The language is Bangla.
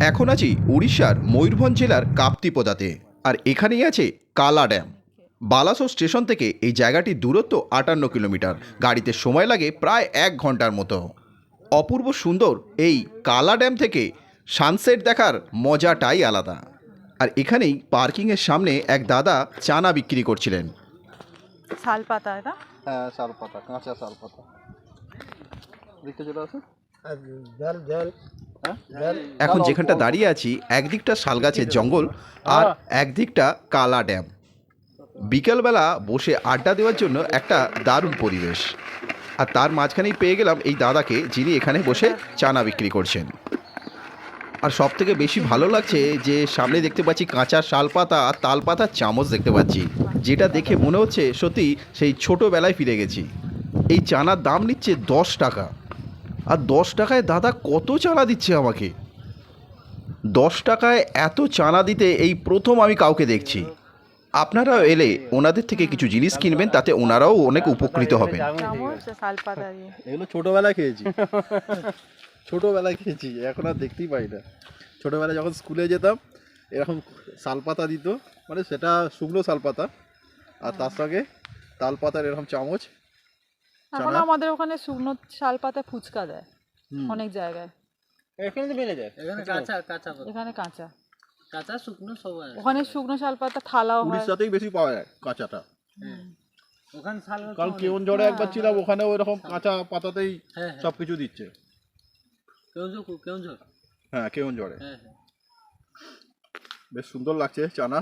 এখন আছি উড়িষ্যার ময়ূরভঞ্জ জেলার কাপ্তিপদাতে। আর এখানেই আছে কালা ড্যাম। বালাসোর স্টেশন থেকে এই জায়গাটির দূরত্ব 58 কিলোমিটার। গাড়িতে সময় লাগে প্রায় 1 ঘন্টার মতো। অপূর্ব সুন্দর এই কালা ড্যাম থেকে সানসেট দেখার মজাটাই আলাদা। আর এখানেই পার্কিংয়ের সামনে এক দাদা চানা বিক্রি করছিলেন। শাল পাতা এটা। হ্যাঁ, শাল পাতা, কাঁচা শাল পাতা দেখতে চলে আসো। এখন যেখানটা দাঁড়িয়ে আছি একদিকটা শালগাছের জঙ্গল আর একদিকটা কালা ড্যাম। বিকেলবেলা বসে আড্ডা দেওয়ার জন্য একটা দারুণ পরিবেশ। আর তার মাঝখানেই পেয়ে গেলাম এই দাদাকে, যিনি এখানে বসে চানা বিক্রি করছেন। আর সব থেকে বেশি ভালো লাগছে যে সামনে দেখতে পাচ্ছি কাঁচা শাল পাতা আর তাল পাতার চামচ দেখতে পাচ্ছি, যেটা দেখে মনে হচ্ছে সত্যি সেই ছোটোবেলায় ফিরে গেছি। এই চানার দাম নিচ্ছে 10 টাকা। আর 10 টাকায় দাদা কত চানা দিচ্ছে আমাকে। 10 টাকায় এত চানা দিতে এই প্রথম আমি কাউকে দেখছি। আপনারাও এলে ওনাদের থেকে কিছু জিনিস কিনবেন, তাতে ওনারাও অনেক উপকৃত হবেন। চামচ শাল পাতা দিয়ে। এগুলো ছোটোবেলায় খেয়েছি। ছোটোবেলায় খেয়েছি, এখন আর দেখতেই পাই না। ছোটোবেলায় যখন স্কুলে যেতাম এরকম শাল পাতা দিত, মানে সেটা শুকনো শাল পাতা, আর তার সঙ্গে তাল পাতার এরকম চামচ। এখন আমাদের ওখানে শুকনো শাল পাতা ফুচকা দেয় অনেক জায়গায়। এখানে তো মিলে যায়, এখানে কাঁচা কাঁচা এখানে কাঁচা কাঁচা শুকনো সব আছে। ওখানে শুকনো শাল পাতা থালাও হয়। উড়িষ্যাতেই বেশি পাওয়া যায় কাঁচাটা। ওখানে শাল কারণ কেওনঝড়ে একবার ছিলাম, ওখানে ওই রকম কাঁচা পাতাতেই সব কিছু দিচ্ছে। কেউঝর হ্যাঁ, কেওনঝড়ে। হ্যাঁ হ্যাঁ। বেশ সুন্দর লাগছে চানা।